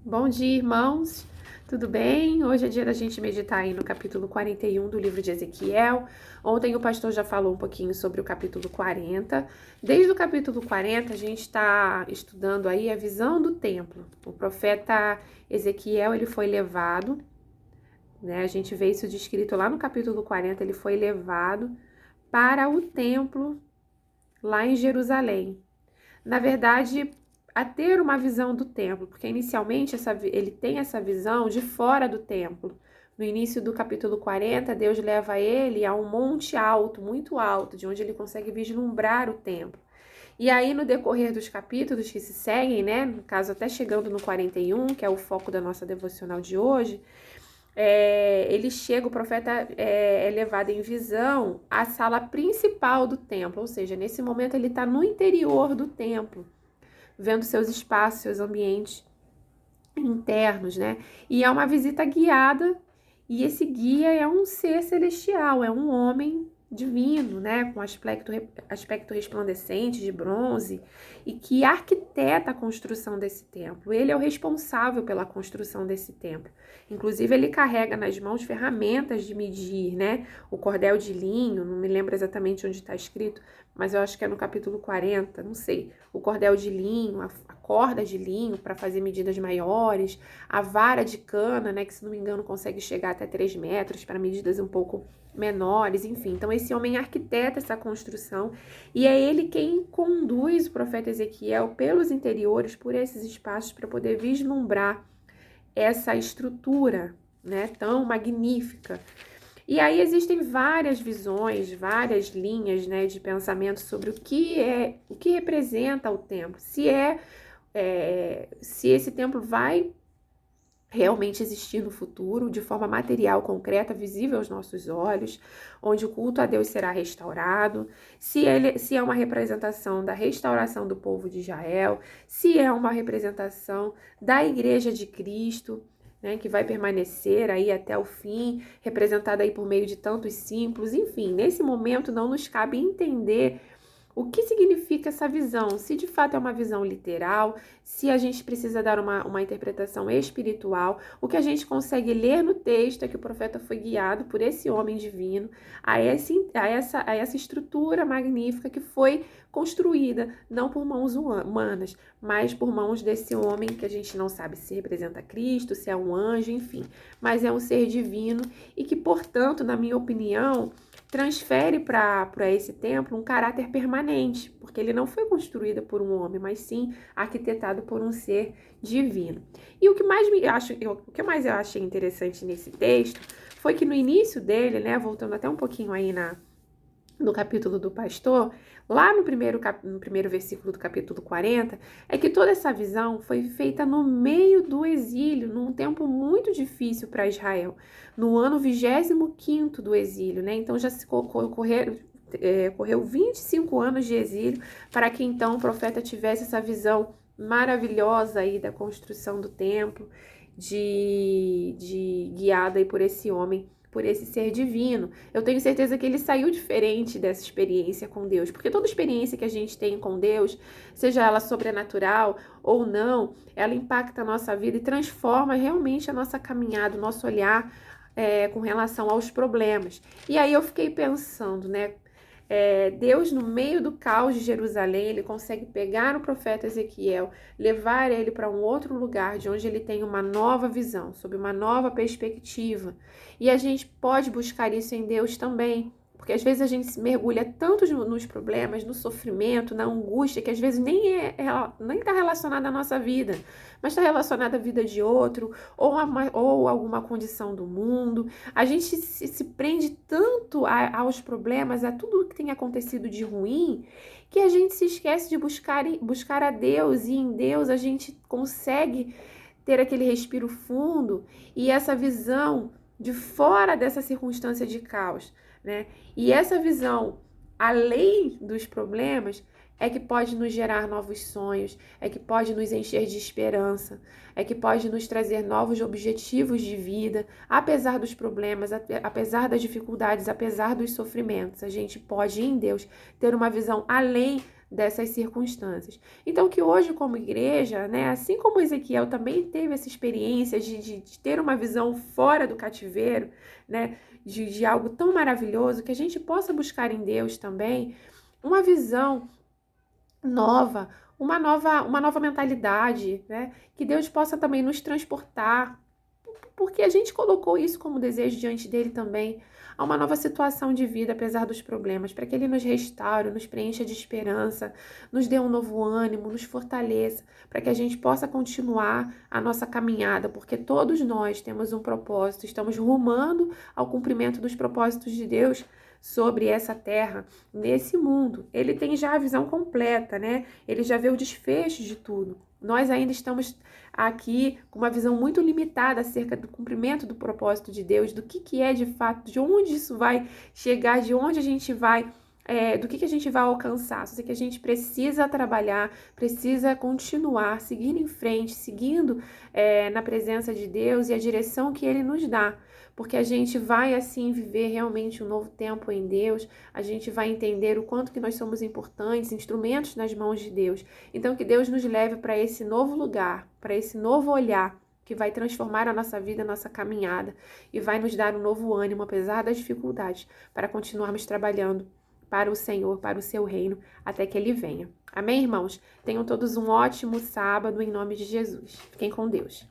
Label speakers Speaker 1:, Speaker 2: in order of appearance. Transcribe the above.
Speaker 1: Bom dia, irmãos. Tudo bem? Hoje é dia da gente meditar aí no capítulo 41 do livro de Ezequiel. Ontem o pastor já falou um pouquinho sobre o capítulo 40. Desde o capítulo 40, a gente está estudando aí a visão do templo. O profeta Ezequiel, ele foi levado, né? A gente vê isso descrito lá no capítulo 40, ele foi levado para o templo lá em Jerusalém. Na verdade, a ter uma visão do templo, porque inicialmente ele tem essa visão de fora do templo. No início do capítulo 40, Deus leva ele a um monte alto, muito alto, de onde ele consegue vislumbrar o templo. E aí, no decorrer dos capítulos que se seguem, né, no caso até chegando no 41, que é o foco da nossa devocional de hoje, ele chega, o profeta é levado em visão à sala principal do templo, ou seja, nesse momento ele está no interior do templo, vendo seus espaços, seus ambientes internos, né? E é uma visita guiada, e esse guia é um ser celestial, é um homem divino, né? Com aspecto resplandecente de bronze, e que arquiteta a construção desse templo. Ele é o responsável pela construção desse templo. Inclusive, ele carrega nas mãos ferramentas de medir, né? O cordel de linho, não me lembro exatamente onde está escrito, mas eu acho que é no capítulo 40, não sei. O cordel de linho, a corda de linho para fazer medidas maiores, a vara de cana, né, que se não me engano consegue chegar até 3 metros para medidas um pouco menores, enfim. Então esse homem arquiteta essa construção e é ele quem conduz o profeta Ezequiel pelos interiores, por esses espaços, para poder vislumbrar essa estrutura, né, tão magnífica. E aí existem várias visões, várias linhas, né, de pensamento sobre o que representa o templo, se esse templo vai realmente existir no futuro, de forma material, concreta, visível aos nossos olhos, onde o culto a Deus será restaurado, se é uma representação da restauração do povo de Israel, se é uma representação da Igreja de Cristo, né, que vai permanecer aí até o fim, representada aí por meio de tantos símbolos, enfim, nesse momento não nos cabe entender o que significa essa visão? Se de fato é uma visão literal, se a gente precisa dar uma interpretação espiritual, o que a gente consegue ler no texto é que o profeta foi guiado por esse homem divino a essa estrutura magnífica que foi construída não por mãos humanas, mas por mãos desse homem que a gente não sabe se representa Cristo, se é um anjo, enfim, mas é um ser divino e que, portanto, na minha opinião, transfere para esse templo um caráter permanente, porque ele não foi construído por um homem, mas sim arquitetado por um ser divino. E o que mais eu achei interessante nesse texto foi que no início dele, né, voltando até um pouquinho aí no capítulo do pastor, lá no primeiro versículo do capítulo 40, é que toda essa visão foi feita no meio do exílio, num tempo muito difícil para Israel, no ano 25º do exílio, né? Então já se correu 25 anos de exílio para que então o profeta tivesse essa visão maravilhosa aí da construção do templo, guiada aí por esse homem, por esse ser divino. Eu tenho certeza que ele saiu diferente dessa experiência com Deus, porque toda experiência que a gente tem com Deus, seja ela sobrenatural ou não, ela impacta a nossa vida e transforma realmente a nossa caminhada, o nosso olhar com relação aos problemas. E aí eu fiquei pensando, né? Deus, no meio do caos de Jerusalém, ele consegue pegar o profeta Ezequiel, levar ele para um outro lugar, de onde ele tem uma nova visão, sob uma nova perspectiva. E a gente pode buscar isso em Deus também, porque às vezes a gente se mergulha tanto nos problemas, no sofrimento, na angústia, que às vezes nem está relacionada à nossa vida, mas está relacionada à vida de outro, ou alguma condição do mundo. A gente se prende tanto aos problemas, a tudo que tem acontecido de ruim, que a gente se esquece de buscar a Deus, e em Deus a gente consegue ter aquele respiro fundo e essa visão de fora dessa circunstância de caos, né? E essa visão, além dos problemas, é que pode nos gerar novos sonhos, é que pode nos encher de esperança, é que pode nos trazer novos objetivos de vida, apesar dos problemas, apesar das dificuldades, apesar dos sofrimentos. A gente pode, em Deus, ter uma visão além dessas circunstâncias. Então, que hoje, como igreja, né, assim como Ezequiel também teve essa experiência de ter uma visão fora do cativeiro, né, de algo tão maravilhoso, que a gente possa buscar em Deus também uma visão nova, uma nova mentalidade, né, que Deus possa também nos transportar, porque a gente colocou isso como desejo diante dele também, a uma nova situação de vida, apesar dos problemas, para que ele nos restaure, nos preencha de esperança, nos dê um novo ânimo, nos fortaleça, para que a gente possa continuar a nossa caminhada, porque todos nós temos um propósito, estamos rumando ao cumprimento dos propósitos de Deus sobre essa terra, nesse mundo. Ele tem já a visão completa, né? Ele já vê o desfecho de tudo. Nós ainda estamos aqui com uma visão muito limitada acerca do cumprimento do propósito de Deus, do que é de fato, de onde isso vai chegar, de onde a gente vai, do que a gente vai alcançar. Só sei que a gente precisa trabalhar, precisa continuar, seguir em frente, seguindo na presença de Deus e a direção que Ele nos dá. Porque a gente vai, assim, viver realmente um novo tempo em Deus, a gente vai entender o quanto que nós somos importantes, instrumentos nas mãos de Deus. Então, que Deus nos leve para esse novo lugar, para esse novo olhar, que vai transformar a nossa vida, a nossa caminhada, e vai nos dar um novo ânimo, apesar das dificuldades, para continuarmos trabalhando para o Senhor, para o seu reino, até que Ele venha. Amém, irmãos? Tenham todos um ótimo sábado, em nome de Jesus. Fiquem com Deus.